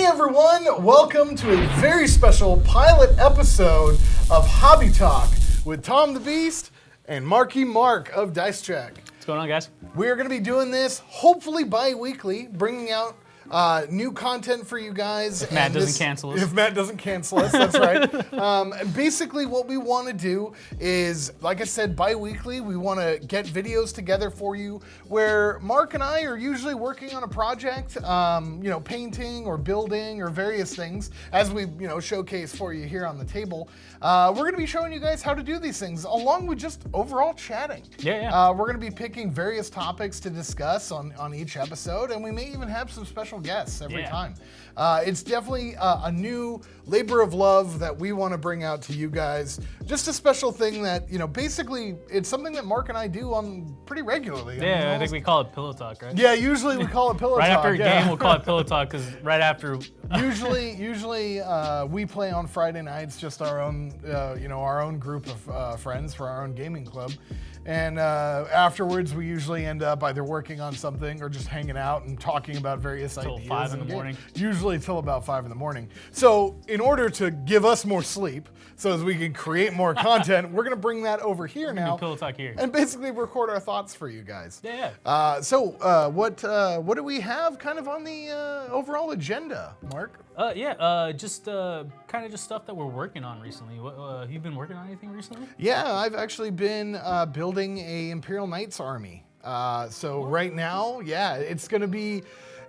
Hey everyone, welcome to a very special pilot episode of Hobby Talk with Tom the Beast and Marky Mark of Dice Check. What's going on, guys? We're going to be doing this hopefully bi-weekly, bringing out new content for you guys. If Matt doesn't cancel us. If Matt doesn't cancel us, that's right. And basically what we want to do is, like I said, bi-weekly, we want to get videos together for you where Mark and I are usually working on a project, painting or building or various things, as we, showcase for you here on the table. We're going to be showing you guys how to do these things, along with just overall chatting. Yeah. We're going to be picking various topics to discuss on each episode, and we may even have some special guests every time. It's definitely a new labor of love that we want to bring out to you guys. Just a special thing that, basically it's something that Mark and I do on pretty regularly. I think we call it pillow talk, right? Yeah, usually we call it pillow right talk. After a game, we'll call it pillow talk because right after. Usually we play on Friday nights, just our own, our own group of friends for our own gaming club. And afterwards, we usually end up either working on something or just hanging out and talking about various ideas. Till 5 in the morning. Usually till about 5 in the morning. So in order to give us more sleep, so as we can create more content, we're going to bring that over here now. Pillow talk here. And basically record our thoughts for you guys. Yeah. So what do we have kind of on the overall agenda, Mark? Just kind of just stuff that we're working on recently. Have you been working on anything recently? Yeah, I've actually been building a Imperial Knights army. So right now,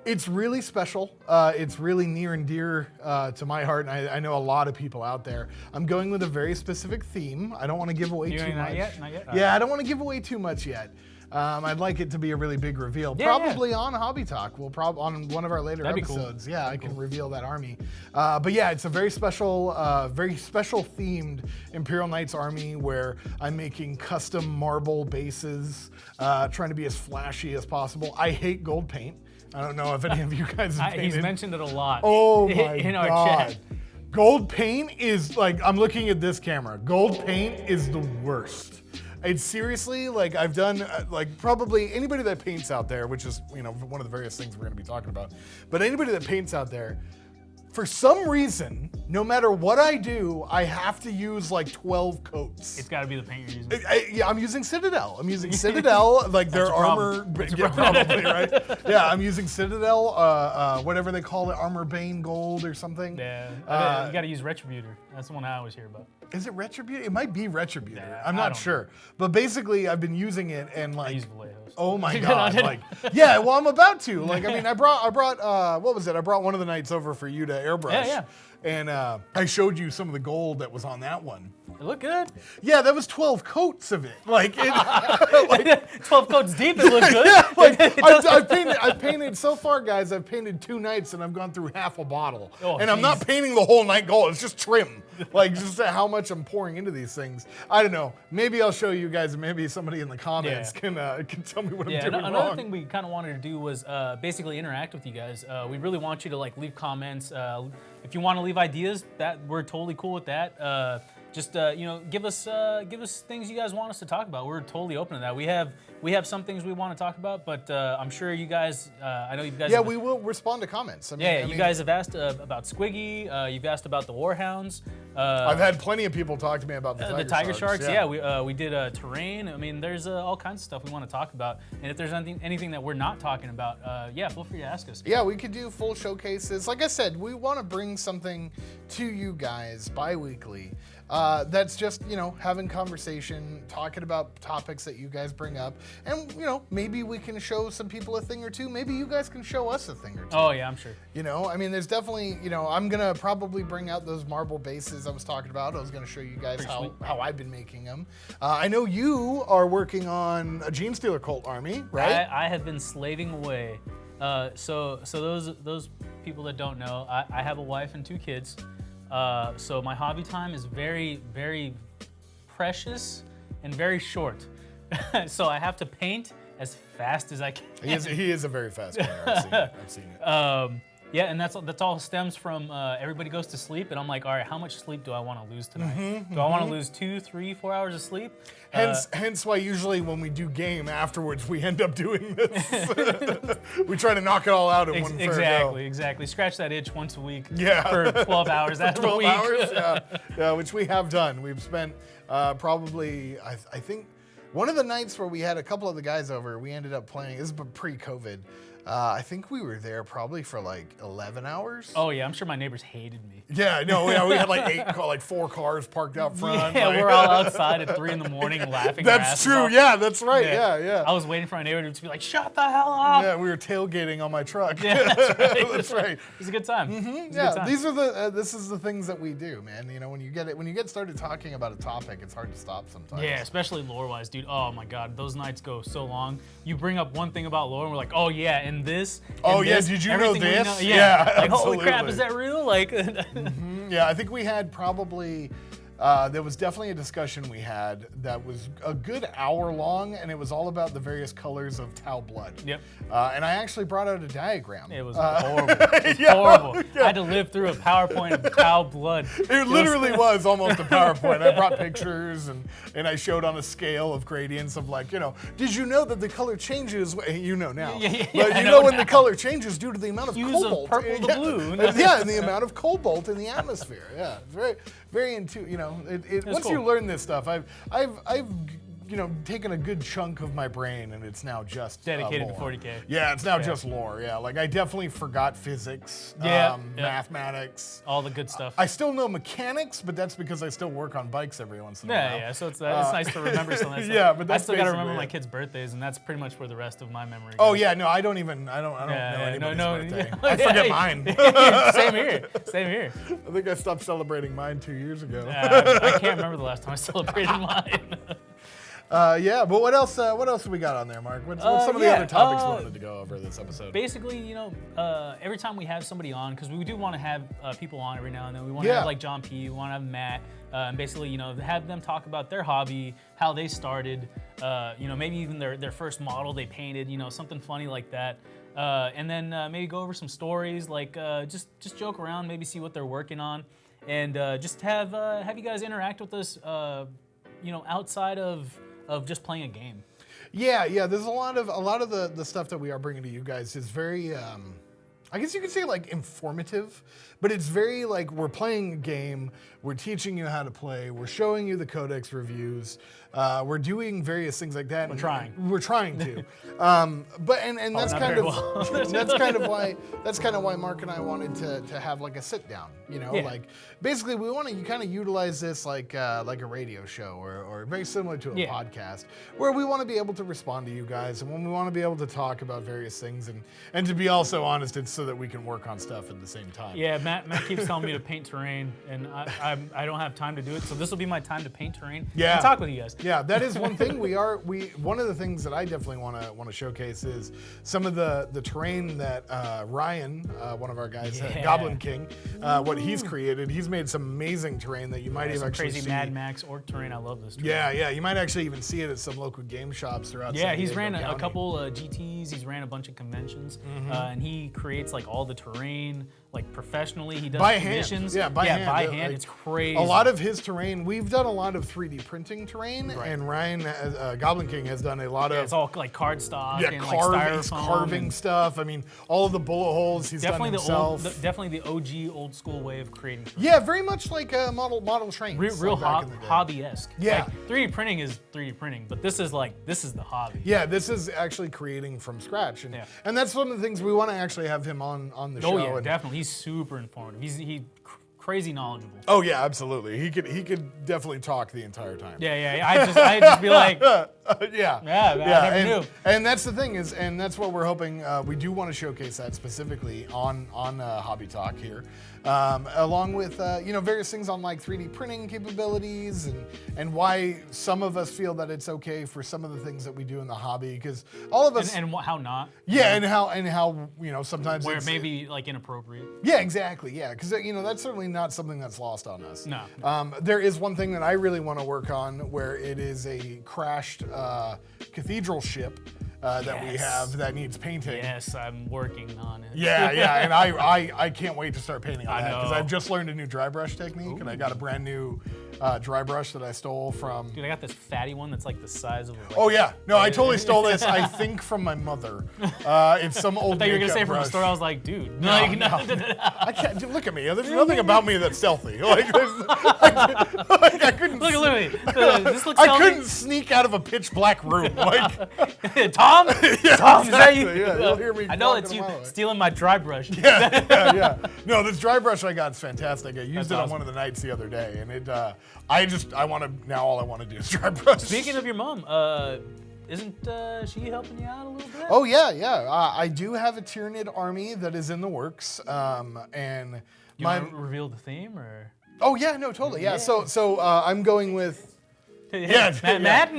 it's really special. It's really near and dear to my heart, and I know a lot of people out there. I'm going with a very specific theme. I don't want to give away too much. Not yet? Yeah, I don't want to give away too much yet. I'd like it to be a really big reveal. Probably on Hobby Talk. We'll on one of our later episodes. Cool. Yeah, I can reveal that army. But yeah, it's a very special themed Imperial Knights army where I'm making custom marble bases, trying to be as flashy as possible. I hate gold paint. I don't know if any of you guys have painted. He's mentioned it a lot. Oh my in God. our chat. Gold paint is I'm looking at this camera. Gold paint is the worst. It's seriously, I've done, probably anybody that paints out there, which is, one of the various things we're going to be talking about, but anybody that paints out there, for some reason, no matter what I do, I have to use 12 coats. It's got to be the paint you're using. I'm using Citadel. Their armor. Yeah, probably, right? Yeah, I'm using Citadel, whatever they call it, Armor Bane Gold or something. Yeah, you got to use Retributor. That's the one I always hear about. Is it Retributor? It might be Retributor. Yeah, I'm not sure. But basically, I've been using it and I use Vallejos. Oh my God! I'm about to. I brought what was it? I brought one of the knights over for you to airbrush. Yeah. And I showed you some of the gold that was on that one. It looked good. Yeah, that was 12 coats of it. 12 coats deep, it looked good. Yeah, I've painted so far, guys. I've painted 2 knights and I've gone through half a bottle. I'm not painting the whole knight gold. It's just trim. Just how much I'm pouring into these things. I don't know. Maybe I'll show you guys. Maybe somebody in the comments can tell me what I'm doing wrong. Another thing we kind of wanted to do was basically interact with you guys. We really want you to leave comments. If you want to leave ideas, that we're totally cool with that. Give us things you guys want us to talk about. We're totally open to that. We have some things we want to talk about, but I'm sure you guys. I know you guys. Yeah, we will respond to comments. You guys have asked about Squiggy. You've asked about the Warhounds. I've had plenty of people talk to me about the Tiger Sharks. Yeah, we did terrain. I mean, there's all kinds of stuff we want to talk about. And if there's anything that we're not talking about, feel free to ask us. Yeah, we could do full showcases. Like I said, we want to bring something to you guys bi-weekly. That's just, having conversation, talking about topics that you guys bring up. And, maybe we can show some people a thing or two. Maybe you guys can show us a thing or two. Oh, yeah, I'm sure. There's definitely, I'm going to probably bring out those marble bases I was talking about. I was going to show you guys how I've been making them. I know you are working on a Genestealer cult army, right? I have been slaving away. So those people that don't know, I have a wife and 2 kids. So my hobby time is very, very precious and very short. So I have to paint as fast as I can. He is a very fast player. I've seen it. Yeah, and that's all stems from everybody goes to sleep, and I'm like, all right, how much sleep do I want to lose tonight? Do I want to lose 2, 3, 4 hours of sleep? Hence why usually when we do game afterwards, we end up doing this. We try to knock it all out in one fair go. Exactly. Scratch that itch once a week Yeah. for 12 hours. That's 12 the week. hours, yeah, which we have done. We've spent probably, I think, one of the nights where we had a couple of the guys over, we ended up playing, this is pre-COVID, I think we were there probably for like 11 hours. Oh yeah, I'm sure my neighbors hated me. Yeah, no, yeah, we had like 4 cars parked out front. Yeah, we're all outside at 3 in the morning laughing. That's true. Yeah, that's right. Yeah. I was waiting for my neighbor to just be like, "Shut the hell up!" Yeah, we were tailgating on my truck. Yeah, that's right. That's right. It was a good time. Yeah, these are this is the things that we do, man. You know, when you get started talking about a topic, it's hard to stop sometimes. Yeah, especially lore-wise, dude. Oh my God, those nights go so long. You bring up one thing about lore, and we're like, "Oh yeah, and this." Oh yeah, this, did you know this? Know. Yeah, like absolutely. holy crap, is that real? Like, yeah, I think we had probably. There was definitely a discussion we had that was a good hour long, and it was all about the various colors of Tau blood. Yep. And I actually brought out a diagram. It was horrible. It was horrible. I had to live through a PowerPoint of Tau blood. It literally was almost a PowerPoint. I brought pictures, and I showed on a scale of gradients of like, did you know that the color changes? You know now. Yeah, but you know when the color changes due to the amount of cobalt. Of purple to blue. Yeah, and the amount of cobalt in the atmosphere. Yeah, it's very once cool. you learn this stuff, I've taken a good chunk of my brain, and it's now just dedicated to lore. 40K. Yeah, it's now just lore. Yeah, like I definitely forgot physics, mathematics, all the good stuff. I still know mechanics, but that's because I still work on bikes every once in a while. Yeah. So it's nice to remember some of that stuff. Yeah, but that's I still got to remember my kids' birthdays, and that's pretty much where the rest of my memory goes. Oh yeah, no, I don't know anybody's birthday. I forget mine. Same here. I think I stopped celebrating mine 2 years ago. I can't remember the last time I celebrated mine. But what else have we got on there, Mark? What's some of the other topics we wanted to go over this episode? Basically, every time we have somebody on, because we do want to have people on every now and then. We want to have like John P. We want to have Matt. And basically, have them talk about their hobby, how they started. Maybe even their first model they painted. Something funny like that. And then maybe go over some stories, like just joke around, maybe see what they're working on, and just have you guys interact with us. Outside of just playing a game. Yeah. There's a lot of the stuff that we are bringing to you guys is very, I guess you could say like informative, but it's very like we're playing a game, we're teaching you how to play, we're showing you the codex reviews, we're doing various things like that. We're trying to. But that's kind of that's kind of why Mark and I wanted to have like a sit down. Like basically we want to kind of utilize this like a radio show or very similar to a podcast where we want to be able to respond to you guys, and when we want to be able to talk about various things, and to be also honest, it's so that we can work on stuff at the same time. Yeah, Matt keeps telling me to paint terrain, and I don't have time to do it, so this will be my time to paint terrain and talk with you guys. Yeah, that is one thing one of the things that I definitely want to showcase is some of the terrain that Ryan, one of our guys, Goblin King, what he's created. He's made some amazing terrain that you might even actually see. Crazy Mad Max orc terrain. I love this terrain. Yeah, you might actually even see it at some local game shops throughout. Yeah, he's ran a couple GTs. He's ran a bunch of conventions, and he creates like all the terrain. Like professionally, he does commissions. By hand. By hand. It's crazy. A lot of his terrain, we've done a lot of 3D printing terrain, and Ryan, Goblin King, has done a lot of. It's all like cardstock and carving stuff. I mean, all of the bullet holes he's done himself. Definitely the OG old school way of creating terrain. Yeah, very much like model trains. Real hobby-esque. Yeah. Like, 3D printing is 3D printing, but this is the hobby. Yeah, this is actually creating from scratch, and that's one of the things we want to actually have him on the show. Oh yeah, definitely. He's super informative. He's crazy knowledgeable. Oh yeah, absolutely. He could definitely talk the entire time. Yeah. I just be like, I never knew. And that's the thing and that's what we're hoping. We do want to showcase that specifically on Hobby Talk here, along with various things on like 3D printing capabilities and why some of us feel that it's okay for some of the things that we do in the hobby, because all of us and how not. Yeah, and how sometimes where it may be like inappropriate. Yeah, exactly. Yeah, because that's certainly not something that's lost on us. No. There is one thing that I really want to work on, where it is a crashed cathedral ship that we have that needs painting. Yes, I'm working on it. Yeah, and I can't wait to start painting on that because know. I've just learned a new dry brush technique, and I got a brand new dry brush that I stole from. Dude, I got this fatty one that's like the size of. Oh yeah, no, I totally stole this. I think from my mother. It's some old. I thought you were gonna say brush. from a store. I was like, dude, No. I can't. Dude, look at me. There's nothing about me that's stealthy. Like, I couldn't. Look at me. This looks. I couldn't sneak out of a pitch black room. Like Tom. yeah, Tom, is that you? Yeah, you'll hear me. I know walking it's you a mile away. stealing my dry brush. Yeah. No, this dry brush I got is fantastic. I used That's it on awesome. one of the nights the other day, and it. I want to now. All I want to do is dry brush. Speaking of your mom, isn't she helping you out a little bit? Oh yeah. I do have a Tyranid Army that is in the works, and You want to reveal the theme or? Oh yeah, no, totally. Yeah. So I'm going with. Yeah, Matt.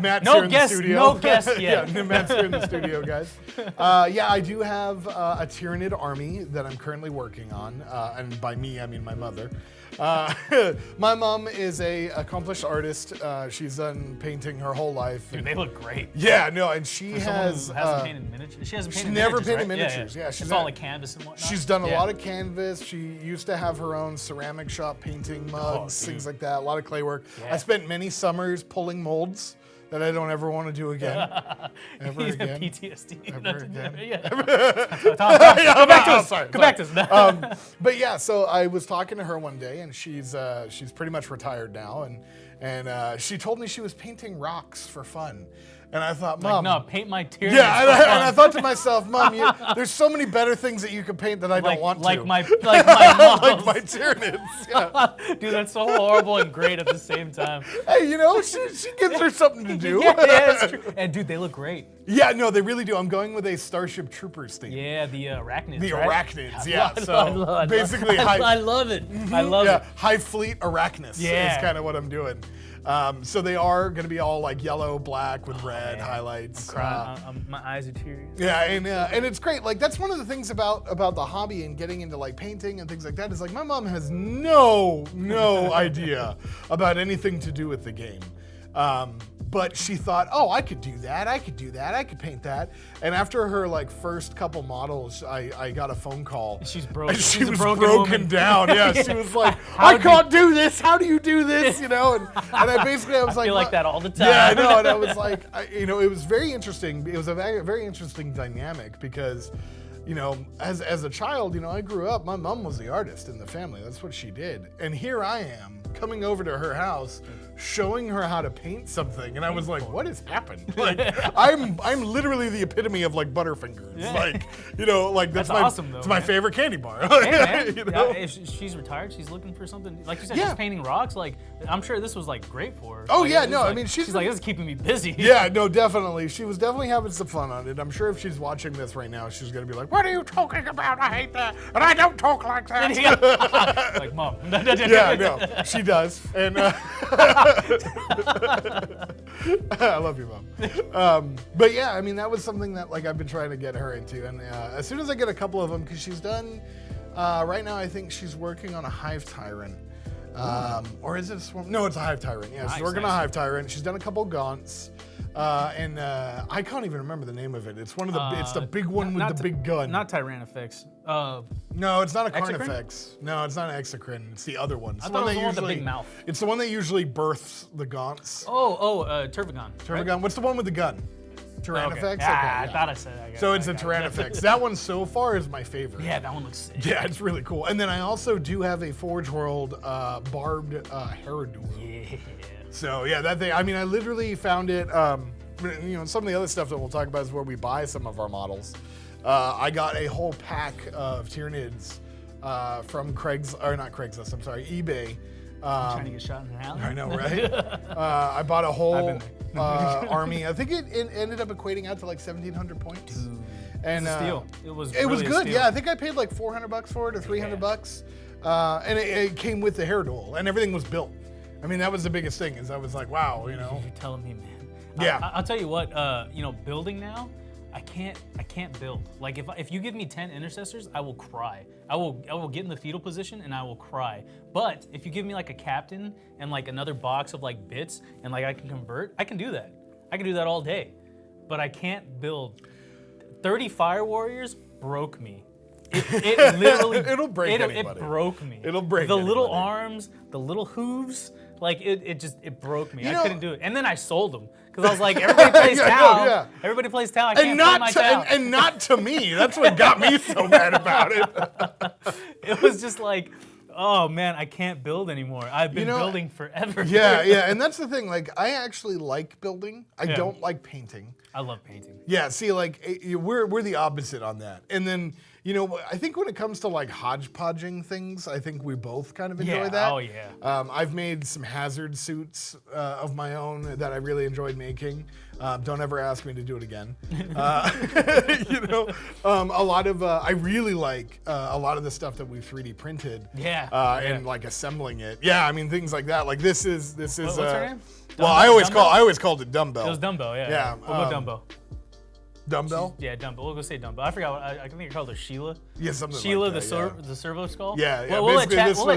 Matt's No here in guest- the studio. no guest yet. Yeah, Matt's here in the studio, guys. I do have a Tyranid Army that I'm currently working on, and by me I mean my mother. My mom is a accomplished artist. She's done painting her whole life. Dude, they look great. Yeah, no, and she For someone has. who hasn't painted miniatures. She hasn't painted never miniatures, painted right? miniatures, yeah, she's It's not- all like canvas and whatnot. She's done a lot of canvas. She used to have her own ceramic shop painting mugs, things like that, a lot of clay work. Yeah. I spent many summers pulling molds that I don't ever want to do again. Ever He's again. PTSD. Ever again. Yeah. Go back to us. Sorry. Go back to us. But yeah, so I was talking to her one day, and she's pretty much retired now, and she told me she was painting rocks for fun. And I thought, Mom. No, paint my tears. Yeah, and I thought to myself, Mom, there's so many better things that you could paint that I don't want to. Like my mom. Like my Tyranids. Yeah. Dude, that's so horrible and great at the same time. Hey, she gives her something to do. Yeah, it's true. And dude, they look great. Yeah, no, they really do. I'm going with a Starship Troopers theme. Yeah, the arachnids. The right? arachnids, yeah. I So love- basically, I love it. I love it. Hive Fleet Arachnids Yeah. is kind of what I'm doing. So they are going to be all like yellow, black with red highlights. My eyes are teary. Yeah, and it's great. Like that's one of the things about the hobby and getting into like painting and things like that is like my mom has no idea about anything to do with the game. But she thought, oh, I could do that. I could paint that. And after her like first couple models, I got a phone call. She's broken. And she She's a was broken broken woman. down. Yeah, she was like, I can't do this. How do you do this? And I basically was like, feel like that all the time. Yeah, I know. And I was like, it was very interesting. It was a very interesting dynamic because, as a child, I grew up. My mom was the artist in the family. That's what she did. And here I am coming over to her house, showing her how to paint something, and I was like, "What has happened?" Like, I'm literally the epitome of like Butterfingers. Yeah. Like that's my awesome, though, it's my man. favorite candy bar. Hey, man. You Yeah, know? if she's retired, she's looking for something. Like you said, Yeah. she's painting rocks. Like I'm sure this was like great for her. Oh, Like, yeah, it was no, I like- mean, she's like, this is keeping me busy. Yeah, no, definitely. She was definitely having some fun on it. I'm sure if she's watching this right now, she's gonna be like, "What are you talking about? I hate that, and I don't talk like that." Like, Mom. Yeah, no, she does, and I love you, Mom. But yeah, I mean, that was something that like I've been trying to get her into, and as soon as I get a couple of them, because she's done. Right now, I think she's working on a Hive Tyrant. Or is it a Swarm? No, it's a Hive Tyrant. Yeah, she's working on a Hive Tyrant. She's done a couple gaunts. And I can't even remember the name of it. It's one of the it's the big one with the big gun. Not Tyrannifex. No, it's not a Exocrine? Carnifex. No, it's not an Exocrine. It's the other one. It's I thought it was the one with the big mouth. It's the one that usually births the gaunts. Turbigon. Turbigon. Right? What's the one with the gun? Tyrannifex? Okay. Okay, I yeah. thought I said that. So it's a Tyrannifex. That one so far is my favorite. Yeah, that one looks sick. Yeah, it's really cool. And then I also do have a Forge World barbed Herodule. Yeah. So yeah, that thing. I mean, I literally found it. Some of the other stuff that we'll talk about is where we buy some of our models. I got a whole pack of Tyranids from not Craigslist. I'm sorry, eBay. Trying to get shot in the alley. I know, right? I bought a whole army. I think it ended up equating out to like 1,700 points. Dude, and it's a steal. It was good. steal. Yeah, I think I paid like $400 for it or $300. And it came with the Herodule, and everything was built. I mean, that was the biggest thing. Is I was like, wow, You're telling me, man. Yeah. I'll tell you what. Building now, I can't build. Like if you give me 10 intercessors, I will cry. I will get in the fetal position and I will cry. But if you give me like a captain and like another box of like bits and like I can convert, I can do that. I can do that all day. but I can't build. 30 Fire Warriors broke me. It literally it'll break anybody. It broke me. It'll break the anybody. little arms, the little hooves. Like it broke me. I couldn't do it. And then I sold them because I was like, everybody plays Tau. Yeah. Everybody plays Tau. I can't play my Tau. And not to me. That's what got me so mad about it. It was just like, oh man, I can't build anymore. I've been building forever. Yeah, and that's the thing. Like, I actually like building. I don't like painting. I love painting. Yeah, see, like, we're the opposite on that. And then, I think when it comes to like hodgepodging things, I think we both kind of enjoy that. Oh yeah. I've made some hazard suits of my own that I really enjoyed making. Don't ever ask me to do it again. A lot of I really like a lot of the stuff that we've 3D printed. And like assembling it. Yeah, I mean things like that. Like this is. What's her name? Well, I always called it dumbbell. It was Dumbo, yeah. Yeah. We'll go Dumbo. Dumbbell? Yeah, Dumbo. We'll go say Dumbo. I forgot. I think I called her Sheila. Yeah, something Sheila, like that. the servo skull. Yeah. We'll let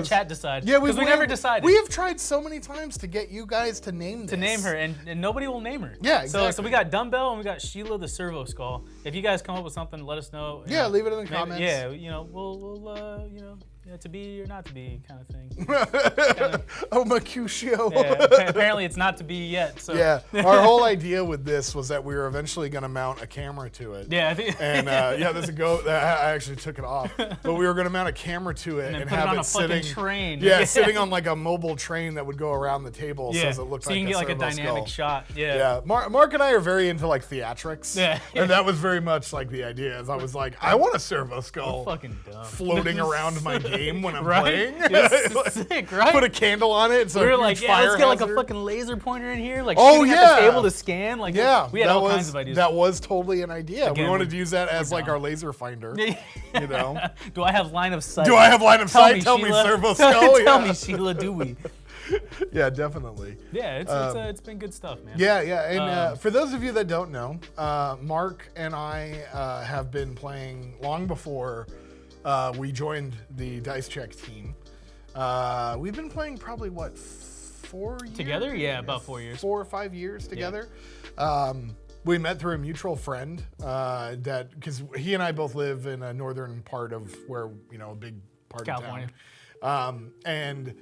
chat decide. Yeah, because we never decided. We have tried so many times to get you guys to name this. To name her, and nobody will name her. Yeah, exactly. So we got Dumbbell and we got Sheila, the servo skull. If you guys come up with something, let us know. Yeah, leave it in the comments. Yeah, we'll to be or not to be kind of thing. Oh, Mercutio. Yeah, apparently it's not to be yet. So. Yeah, our whole idea with this was that we were eventually going to mount a camera to it. Yeah, I think. And there's a go. I actually took it off, but we were going to mount a camera to it and put have it on it a sitting. Train. Yeah, sitting on like a mobile train that would go around the table, so it looked so like you can get like a dynamic skull. shot. Yeah. Yeah, Mark and I are very into like theatrics. Yeah. And that was very much like the idea. Is I was like, I want a servo skull fucking dumb. floating around my game when I'm right? playing. It's sick, right? Put a candle on it. So we were like, let's get like a hazard. fucking laser pointer in here, like Oh, shooting yeah. at the table to scan. Like, Yeah, we had all kinds of ideas. That was totally an idea. Again, we wanted to use that as like our laser finder. Do I have line of sight? Do I have line of sight? Tell me, Sheila. servo skull. Tell me, Sheila, do we? Yeah, definitely. Yeah, it's been good stuff, man. Yeah, and for those of you that don't know, Mark and I have been playing long before we joined the Dice Check team. We've been playing probably, 4 years? Together? Yeah, about 4 years. 4 or 5 years together. We met through a mutual friend because he and I both live in a northern part of where, a big part California. of town. And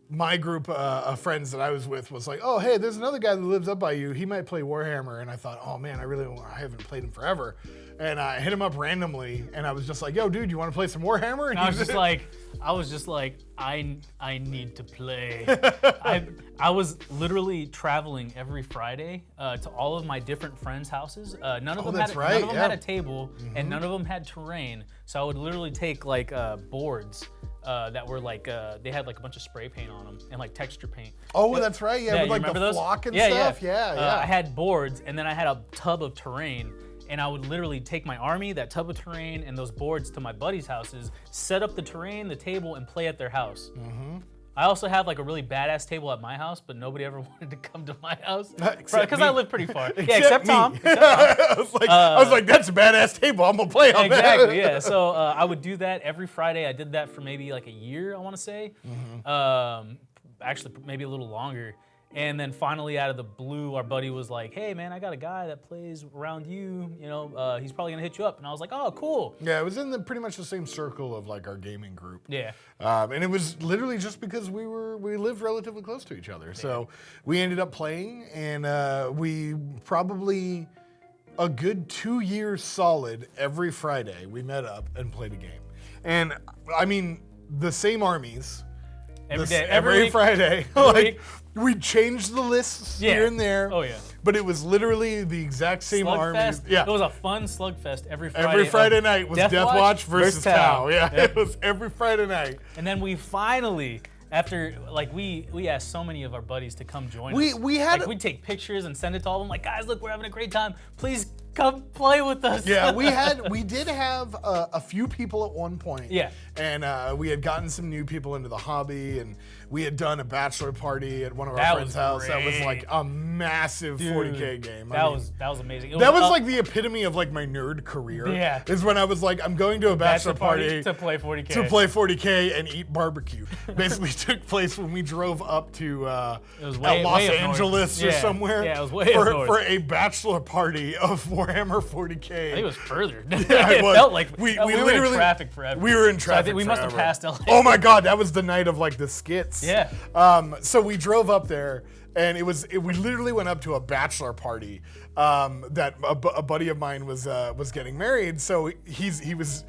my group of friends that I was with was like, oh, hey, there's another guy that lives up by you. He might play Warhammer. And I thought, oh, man, I haven't played him forever. And I hit him up randomly, and I was just like, yo, dude, you want to play some Warhammer? And I was just like, I need to play. I was literally traveling every Friday to all of my different friends' houses. None of them had a table, and none of them had terrain. So I would literally take like boards that were like they had like a bunch of spray paint on them and like texture paint. Oh, that's right. Yeah, with like the flock and stuff. Yeah. I had boards, and then I had a tub of terrain. And I would literally take my army, that tub of terrain, and those boards to my buddies' houses, set up the terrain, the table, and play at their house. I also have like a really badass table at my house, but nobody ever wanted to come to my house because I live pretty far. Except Tom. I was like, that's a badass table. I'm gonna play on that. Exactly. Yeah. So I would do that every Friday. I did that for maybe like a year, I want to say. Actually, maybe a little longer. And then finally, out of the blue, our buddy was like, hey, man, I got a guy that plays around you. He's probably going to hit you up. And I was like, oh, cool. Yeah, it was in pretty much the same circle of like our gaming group. Yeah. And it was literally just because we lived relatively close to each other. So we ended up playing, and we probably a good 2 years solid every Friday we met up and played a game. And I mean, the same armies. Every Friday. Like, we changed the lists here and there. Oh, yeah. But it was literally the exact same armies. Yeah. It was a fun slugfest every Friday. Every Friday night was Deathwatch versus Tau. Yeah, Yep. It was every Friday night. And then we finally, after, like, we asked so many of our buddies to come join us. We had... Like, we'd take pictures and send it to all of them. Like, guys, look, we're having a great time. Please come play with us. Yeah, we did have a few people at one point. Yeah. And we had gotten some new people into the hobby, and we had done a bachelor party at one of our friends' house. That was like a massive 40K game. That was amazing. That was like the epitome of like my nerd career. Yeah. Is when I was like, I'm going to a bachelor party to play 40K. To play 40K and eat barbecue. Basically took place when we drove up to Los Angeles or somewhere. Yeah, it was way for a bachelor party of Warhammer 40K. I think it was further. Yeah, it felt like we were literally in traffic forever. We were in traffic. So I think we must have passed LA. Oh my God, that was the night of like the skits. Yeah. So we drove up there, and we literally went up to a bachelor party that a buddy of mine was getting married. So he was.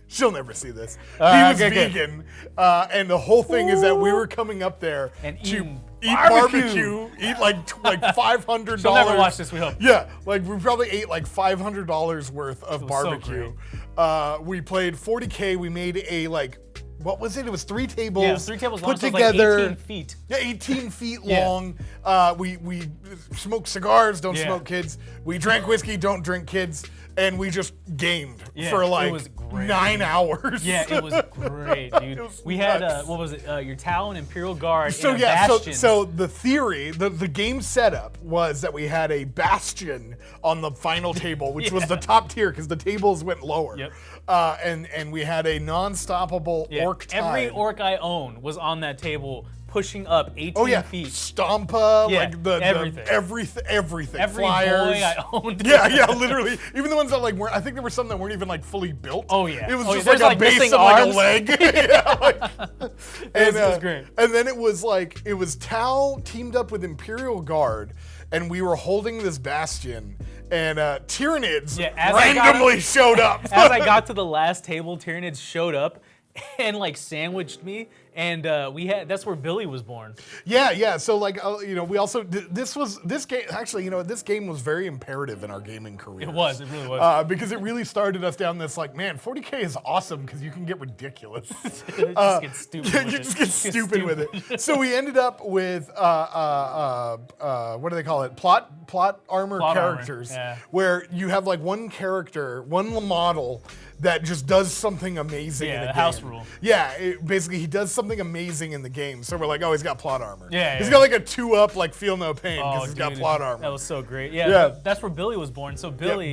She'll never see this. He was vegan, and the whole thing is that we were coming up there and to eat barbecue, eat like $500. She'll never watch this, we hope. Yeah, like we probably ate like $500 worth of barbecue. So we played 40K. We made a like. What was it? It was 3 tables. Yeah, 3 tables long, put so together. Like 18 feet. Yeah, 18 feet long. We smoked cigars, don't smoke kids. We drank whiskey, don't drink kids. And we just gamed for like 9 hours. Yeah, it was great, dude. We had, what was it, your Talon Imperial Guard so and a Bastion. So the theory, the game setup was that we had a Bastion on the final table, which was the top tier because the tables went lower. Yep. And we had a non-stoppable orc tide. Every orc I own was on that table pushing up 18 feet. Stompa, like everything. Everything. Every Flyers. boy I owned. Yeah, literally. Even the ones that like weren't, I think there were some that weren't even like fully built. Oh yeah. It was just there's like a base of like a leg. It was great. And then it was Tal teamed up with Imperial Guard, and we were holding this Bastion, and Tyranids randomly showed up. As I got to the last table, Tyranids showed up and like sandwiched me, and that's where Billy was born. Yeah. So like we also this game actually this game was very imperative in our gaming career. It really was. Because it really started us down this like, man, 40K is awesome because you can get ridiculous. Just get stupid. You just get stupid with it. So we ended up with what do they call it? Plot armor characters, where you have like one character, one model that just does something amazing in the game. House rule. Yeah, basically he does something amazing in the game. So we're like, oh, he's got plot armor. Yeah, he's got like a 2-up, like feel no pain because he's got plot armor. That was so great. Yeah. That's where Billy was born. So Billy,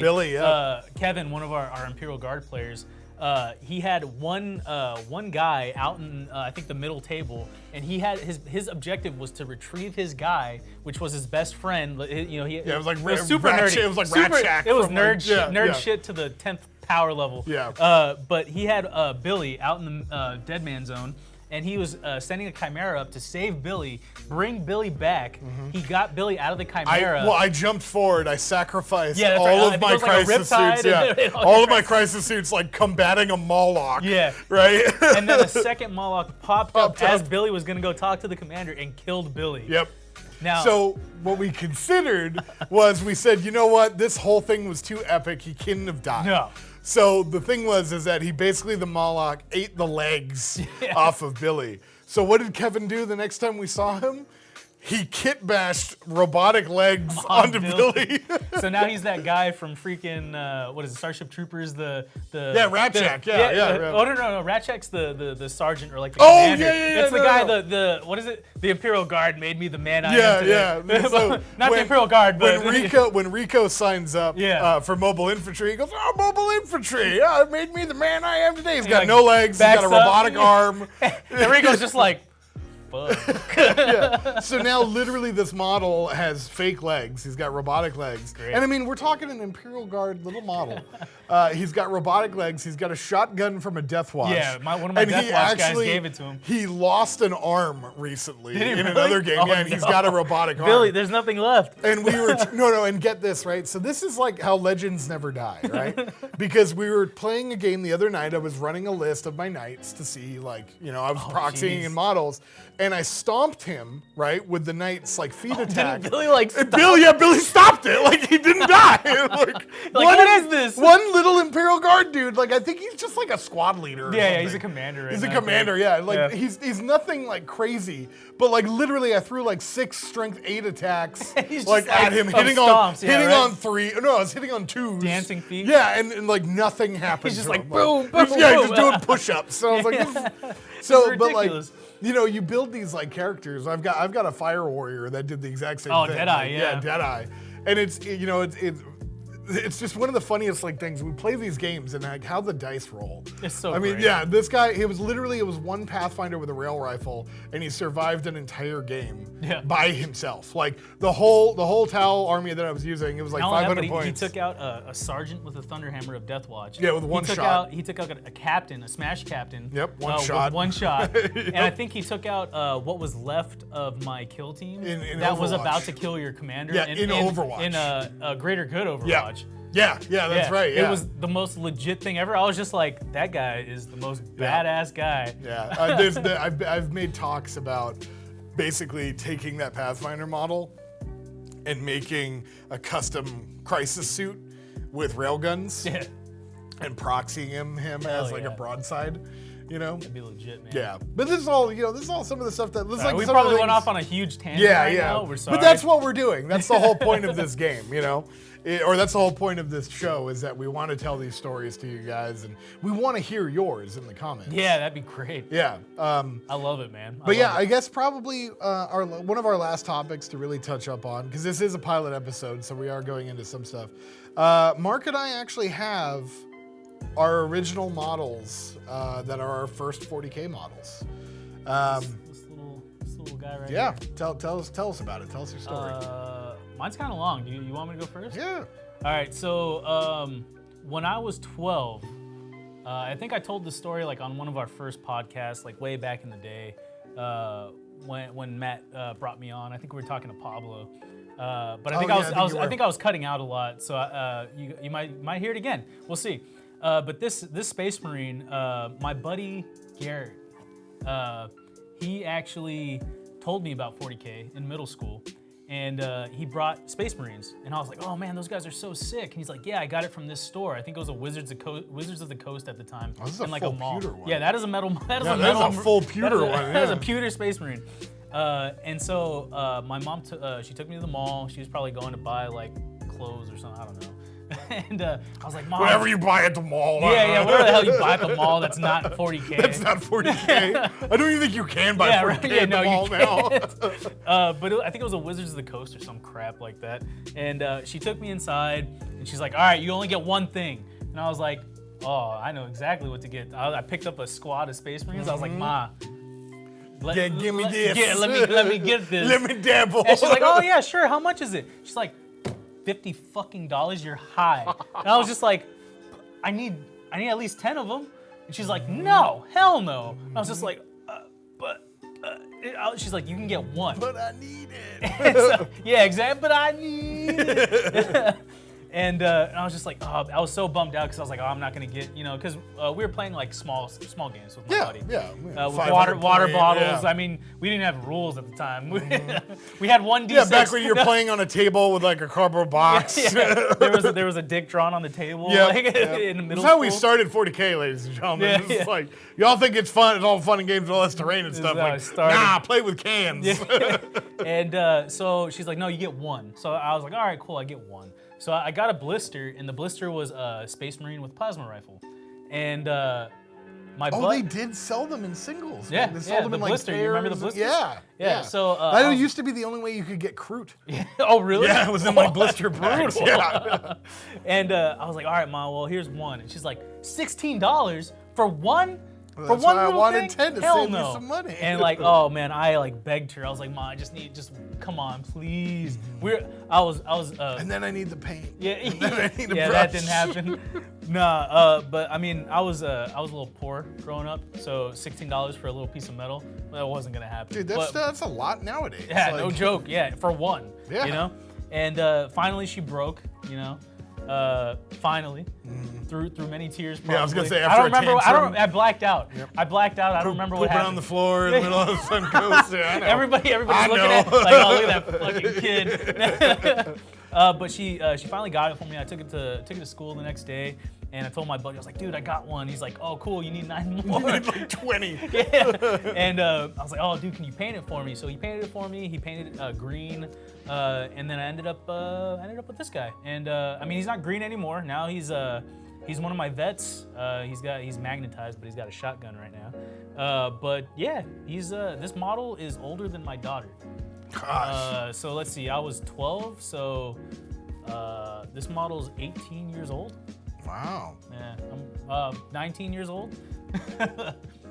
Kevin, one of our Imperial Guard players, he had one guy out in I think the middle table, and he had his objective was to retrieve his guy, which was his best friend. It was like super nerdy. It was like Rat Shack. It was nerd shit to the 10th power level. Yeah. But he had Billy out in the dead man zone, and he was sending a chimera up to save Billy, bring Billy back. He got Billy out of the chimera. I jumped forward. I sacrificed all of my crisis suits. All of my crisis suits, like combating a Moloch. Yeah. Right. And then a second Moloch popped up as Billy was gonna go talk to the commander and killed Billy. Yep. Now, so what we considered was we said, you know what, this whole thing was too epic. He couldn't have died. No. So the thing is that he basically, the Moloch, ate the legs off of Billy. So what did Kevin do the next time we saw him? He kit bashed robotic legs onto Billy. So now he's that guy from freaking what is it, Starship Troopers? Rat Shack. Oh no, Rat Shack's the sergeant or like the commander. It's the guy. The what is it? The Imperial Guard made me the man I am today. So not the Imperial Guard, but when Rico signs up for mobile infantry, he goes, "Oh, mobile infantry! It made me the man I am today." He's got no legs. He's got a robotic arm. And Rico's just like. So now literally this model has fake legs. He's got robotic legs. Great. And I mean, we're talking an Imperial Guard little model. He's got robotic legs. He's got a shotgun from a Death Watch. Yeah, one of my Death Watch guys gave it to him. He lost an arm recently in another game. Oh, and he's got a robotic arm. Billy, there's nothing left. And we were, and get this, right? So this is like how legends never die, right? Because we were playing a game the other night. I was running a list of my knights to see, like, I was proxying in models. And I stomped him, right, with the knight's like feet attack. Billy like stopped? Billy stopped dropped it. Like, he didn't die. Like what is this? One little Imperial Guard dude. Like, I think he's just like a squad leader. Or yeah, he's a commander. He's a commander. Yeah, like he's nothing like crazy. But like literally, I threw like 6 strength 8 attacks like at him, hitting on 3. No, I was hitting on 2s. Dancing feet. Yeah, and like nothing happened. He's just like boom, boom, boom. Yeah, just doing push-ups. So I was like, so but like, you know, you build these like characters. I've got a fire warrior that did the exact same thing. Oh, Deadeye, yeah, Deadeye, and it's you know it's just one of the funniest like things. We play these games and like how the dice roll. It's so. I mean, great. yeah, this guy. It was one Pathfinder with a rail rifle, and he survived an entire game by himself. Like the whole Tau army that I was using, it was like 500 points. He took out a sergeant with a Thunderhammer of Deathwatch. Yeah, with one shot. He took out a captain, a smash captain. Yep, one shot. With one shot. And I think he took out what was left of my kill team in that Overwatch. Was about to kill your commander. Yeah, in Overwatch. In a Greater Good Overwatch. Yeah, that's right. Yeah. It was the most legit thing ever. I was just like, that guy is the most badass guy. Yeah, I've made talks about basically taking that Pathfinder model and making a custom crisis suit with railguns and proxying him as like a broadside. You know, that'd be legit, man. Yeah, but this is all some of the stuff that we probably went off on a huge tangent. Now. We're sorry, but that's what we're doing. That's the whole point of this game, you know, or that's the whole point of this show is that we want to tell these stories to you guys, and we want to hear yours in the comments. Yeah, that'd be great. Yeah, I love it, man. I guess probably one of our last topics to really touch up on, because this is a pilot episode, so we are going into some stuff. Mark and I actually have our original models that are our first 40K models. This little guy right here. Tell us about it. Tell us your story. Mine's kind of long. Do you want me to go first? Yeah. All right. So when I was 12, I think I told the story like on one of our first podcasts, like way back in the day, when Matt brought me on. I think we were talking to Pablo. But I think I was cutting out a lot, so you might hear it again. We'll see. But this Space Marine, my buddy Garrett, he actually told me about 40K in middle school, and he brought Space Marines, and I was like, oh man, those guys are so sick. And he's like, yeah, I got it from this store. I think it was a Wizards of the Coast at the time. Oh, this is a full pewter one. Yeah, that is a metal. That is a full pewter one. That is a pewter Space Marine. And so my mom, she took me to the mall. She was probably going to buy like clothes or something. I don't know. And I was like, Mom. Whatever you buy at the mall. Yeah, whatever the hell you buy at the mall that's not 40K. That's not 40K. I don't even think you can buy 40K at the mall now. But I think it was a Wizards of the Coast or some crap like that. And she took me inside, and she's like, all right, you only get one thing. And I was like, oh, I know exactly what to get. I picked up a squad of Space Marines. I was like, Ma. Give me this. Let me get this. Let me dabble. And she's like, oh yeah, sure. How much is it? She's like, $50 fucking. You're high. And I was just like, I need at least 10 of them. And she's like, no, hell no. And I was just like, she's like, you can get one. But I need it. So, yeah, exactly. But I need it. And I was just like, oh, I was so bummed out because I was like, oh, I'm not gonna get, because we were playing like small games with my buddy. Yeah. With water bottles. Yeah. I mean, we didn't have rules at the time. We had one D6. Yeah, back when you're playing on a table with like a cardboard box. Yeah. There was a dick drawn on the table. In the middle. That's how we started 40K, ladies and gentlemen. It's like y'all think it's fun. It's all fun and games with all this terrain and stuff. Like, nah, play with cans. Yeah. And so she's like, no, you get one. So I was like, all right, cool, I get one. So I got a blister, and the blister was a Space Marine with plasma rifle. And they did sell them in singles. Yeah, they sold them in like blister. pairs. You remember the blisters? Yeah. So that used to be the only way you could get Kroot. Oh, really? Yeah, it was in my blister packs. Yeah. And I was like, all right, Mom, well, here's one. And she's like, $16 for one? Well, for one why little I wanted thing? 10 to Hell save no. me some money. And like, oh man, I like begged her. I was like, Mom, I just come on, please. And then I need the paint. Yeah, and then I need a brush. That didn't happen. Nah, but I mean, I was a little poor growing up, so $16 for a little piece of metal, that wasn't gonna happen. Dude, that's a lot nowadays. Yeah, no joke. Yeah, for one. Yeah. And finally she broke. Finally, through many tears. Probably. Yeah, I was gonna say I don't remember. I blacked out. Yep. I blacked out. I don't remember what happened. On the floor in the middle of the sun coast. Yeah, I know. Everybody's looking at like, oh, look at that fucking kid. But she finally got it for me. I took it to school the next day, and I told my buddy, I was like, dude, I got one. He's like, oh, cool, you need 9 more. You need like 20. Yeah. And I was like, oh, dude, can you paint it for me? So he painted it for me. He painted it green, and then I ended up with this guy. And I mean, he's not green anymore. Now he's one of my vets. He's magnetized, but he's got a shotgun right now. But yeah, this model is older than my daughter. Gosh. So let's see, I was 12, so this model's 18 years old. Wow. Yeah, I'm 19 years old.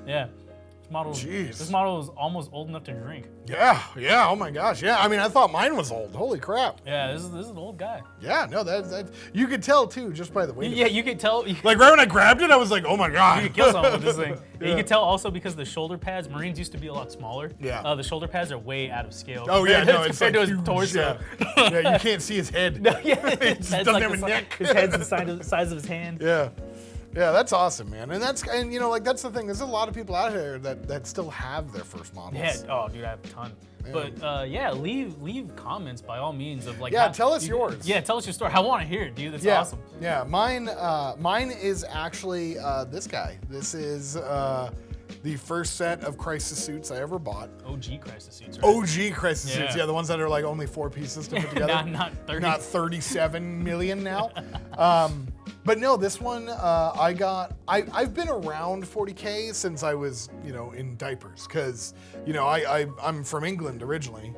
Yeah. Jeez. This model is almost old enough to drink. Yeah, oh my gosh. Yeah, I mean, I thought mine was old. Holy crap. Yeah, this is an old guy. Yeah, no, that you could tell too, just by the weight of Yeah, it. you could tell. Like right when I grabbed it, I was like, oh my god. You could kill someone with this thing. Yeah. You could tell also because the shoulder pads, Marines used to be a lot smaller. Yeah. The shoulder pads are way out of scale. Oh yeah, no, it's compared like to his huge, torso. Yeah, you can't see his head. No, yeah, It just doesn't have a neck. His head's the size of his hand. Yeah. Yeah, that's awesome, man. And you know, like that's the thing. There's a lot of people out there that still have their first models. Yeah. Oh, dude, I have a ton. Yeah. But yeah, leave comments by all means of like. Yeah, tell us yours. Yeah, tell us your story. I want to hear it, dude. That's Yeah, awesome. yeah. Mine is actually this guy. This is the first set of crisis suits I ever bought. OG crisis suits, right? OG crisis suits, yeah, the ones that are like only 4 pieces to put together. not 30. Not 37 million now. But no, this one I've been around 40K since I was, in diapers, because, I'm from England originally,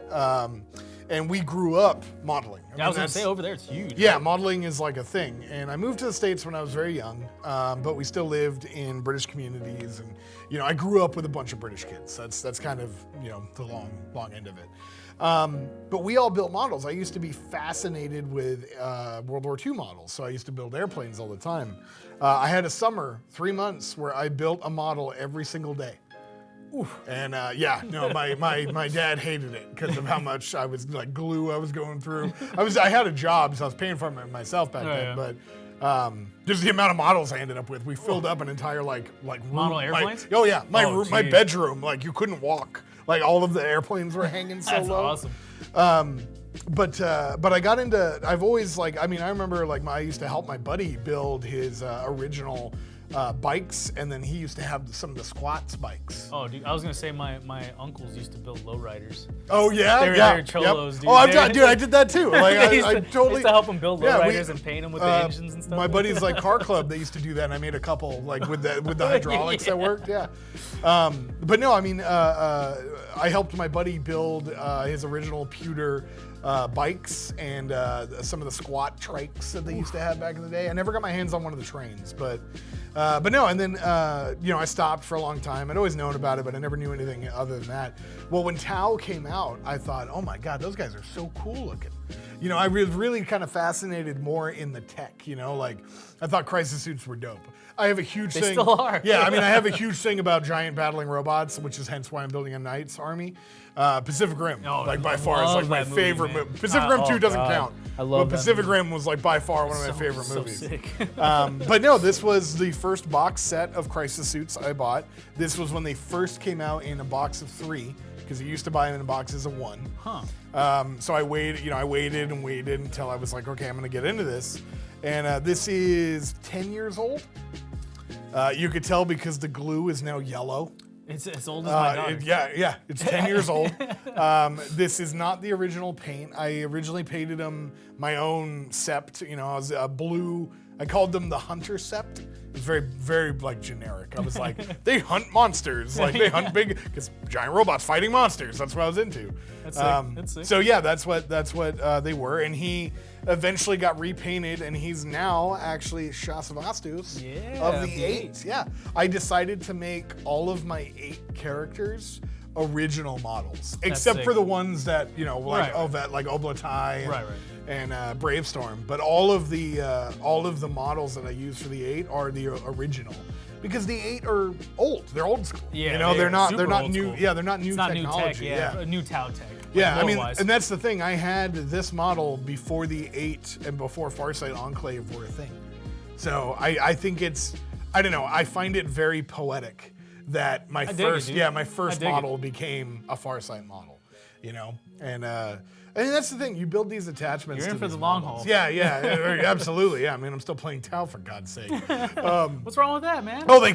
and we grew up modeling. I was gonna say over there it's huge. Yeah, right? modeling is like a thing. And I moved to the States when I was very young, but we still lived in British communities, and I grew up with a bunch of British kids. That's kind of the long end of it. But we all built models. I used to be fascinated with World War II models, so I used to build airplanes all the time. I had a summer, 3 months, where I built a model every single day. Oof. And my dad hated it because of how much I was like glue I was going through. I had a job, so I was paying for it myself back then. Yeah. But just the amount of models I ended up with, we filled up an entire like room. Model airplanes? My bedroom, like you couldn't walk. Like all of the airplanes were hanging so low. That's awesome. But I got into. I've always I remember I used to help my buddy build his original bikes, and then he used to have some of the squats bikes. Oh, dude, I was gonna say my uncles used to build lowriders. Oh yeah, They're cholos, dude. Oh, I did that too. Like I totally used to help them build lowriders and paint them with the engines and stuff. My buddy's car club, they used to do that, and I made a couple with the hydraulics that worked. Yeah. But no, I mean, I helped my buddy build his original pewter bikes and some of the squat trikes that they used to have back in the day. I never got my hands on one of the trains, but no. And then I stopped for a long time. I'd always known about it, but I never knew anything other than that. Well, when Tau came out, I thought, oh my God, those guys are so cool looking. I was really kind of fascinated more in the tech. I thought crisis suits were dope. I have a huge thing. They still are. Yeah, I mean, I have a huge thing about giant battling robots, which is hence why I'm building a Knight's Army. Pacific Rim, by far, is my favorite movie. Pacific Rim 2 doesn't count. I love but Pacific Rim was by far one of my favorite movies. Sick. But no, this was the first box set of crisis suits I bought. This was when they first came out in a box of 3, because you used to buy them in boxes of 1. Huh. So I waited, I waited until I was like, okay, I'm gonna get into this. And this is 10 years old. You could tell because the glue is now yellow. It's as old as my daughter. Yeah, it's 10 years old. This is not the original paint. I originally painted them my own sept. I was blue. I called them the Hunter Sept. It was very, very generic. I was like, they hunt monsters. They hunt big, because giant robots fighting monsters. That's what I was into. That's sick. That's sick. So yeah, that's what they were. And he eventually got repainted, and he's now actually Shasavastus of the 8. Yeah, I decided to make all of my 8 characters original models, except for the ones that Ovet, like Oblatai and Bravestorm. But all of the models that I use for the 8 are the original, because the 8 are old. They're old school. Yeah, they're not new. School. Yeah, they're not new it's technology. Not new tech, yeah. New Tau tech. Yeah, I mean, and that's the thing. I had this model before the 8 and before Farsight Enclave were a thing. So I think I don't know. I find it very poetic that my first model became a Farsight model. you know, and that's the thing. You build these attachments. You're in to for these the long models. haul. Yeah, absolutely. Yeah, I mean, I'm still playing Tau for God's sake. What's wrong with that, man? Oh,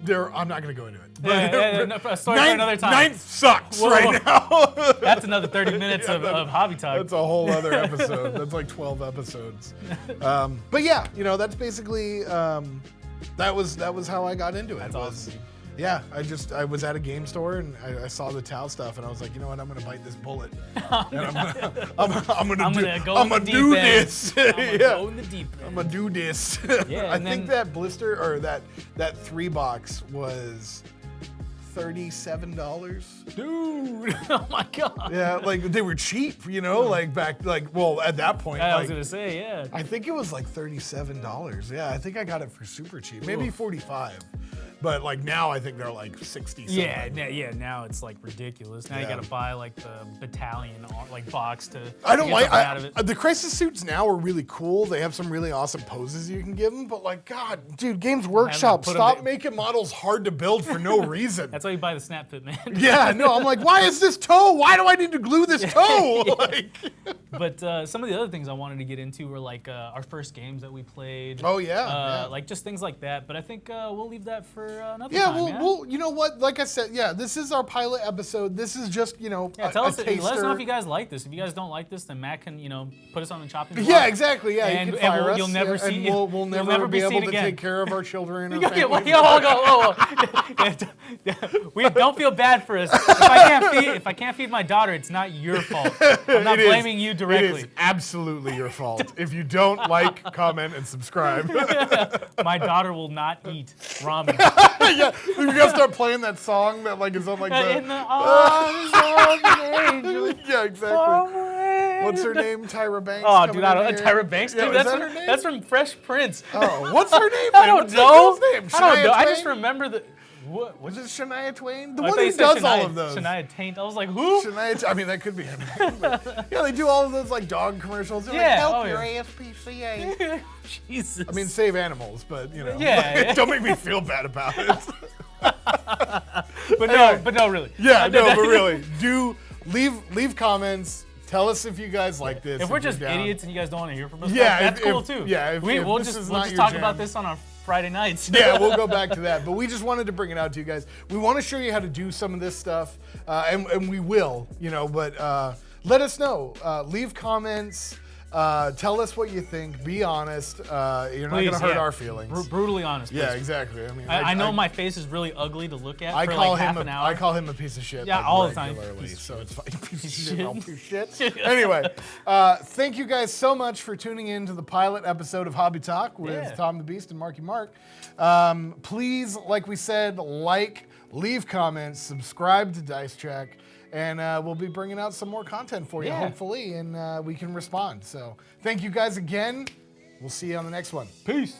they're. I'm not gonna go into it. No, a story for another time. Ninth sucks right now. That's another 30 minutes of hobby talk. That's a whole other episode. That's like 12 episodes. But yeah, you know, that's basically that was how I got into it. That's awesome. Yeah, I was at a game store and I saw the Tau stuff and I was like, you know what, I'm gonna bite this bullet. And I'm gonna do this. I'm gonna go in the deep end. I'm gonna do this. Yeah, I think that blister or that 3 box was $37. Dude, oh my god. Yeah, like they were cheap, you know, like back, like, well, at that point. I was gonna say, yeah. I think it was like $37. Yeah, I think I got it for super cheap, maybe 45. But like now, I think they're like 60. Yeah. Now it's like ridiculous. Now you gotta buy like the battalion like box to. I don't get like out of it. the crisis suits now are really cool. They have some really awesome poses you can give them. But like, God, dude, Games Workshop, stop making models hard to build for no reason. That's why you buy the snap fit, man. Yeah, no, I'm like, why is this toe? Why do I need to glue this toe? Like. But some of the other things I wanted to get into were like our first games that we played. Oh yeah. Like just things like that. But I think we'll leave that for another yeah, time. We'll, you know what? Like I said, yeah, this is our pilot episode. This is just, you know, tell us. taster. Let us know if you guys like this. If you guys don't like this, then Matt can, you know, put us on the chopping block. Yeah, exactly. Yeah, and, you can fire us. You'll never see. And we'll never be able to again. take care of our children. We don't feel bad for us. If I can't feed my daughter, it's not your fault. I'm not blaming you directly. It is absolutely your fault. If you don't like, comment, and subscribe. My daughter will not eat ramen. Yeah, you gotta start playing that song that like is on like In the arms of an angel. Yeah, exactly. What's her name? Tyra Banks. Oh, dude, I don't know. Tyra Banks, dude. Yeah, that's from Fresh Prince. Oh, what's her name? I don't know. Name? I don't know. I Twain? just remember the. What Was it Shania Twain? The I one thought who you said does all of those. Shania Taint. I was like, who? I mean, that could be her name. But, yeah, they do all of those like dog commercials. They're Yeah, like, help oh, your yeah. ASPCA. Jesus. I mean, save animals, but you know, Yeah. don't make me feel bad about it. but no, really. Yeah, no, but really, do leave comments. Tell us if you guys like this. If we're just idiots and you guys don't want to hear from us, Yeah, that's cool too. Yeah, we'll just talk about this on our Friday nights. Yeah, we'll go back to that. But we just wanted to bring it out to you guys. We want to show you how to do some of this stuff, and we will, you know. But let us know. Leave comments. Tell us what you think. Be honest. You're not going to hurt our feelings. Brutally honest. Yeah, please. Exactly. I mean, I know my face is really ugly to look at for like half an hour. I call him a piece of shit. Yeah, like all the time. So it's fine. Piece of shit. Anyway, thank you guys so much for tuning in to the pilot episode of Hobby Talk with Tom the Beast and Marky Mark. Please, like we said, leave comments, subscribe to Dice Track. And we'll be bringing out some more content for you, hopefully, and we can respond. So thank you guys again. We'll see you on the next one. Peace.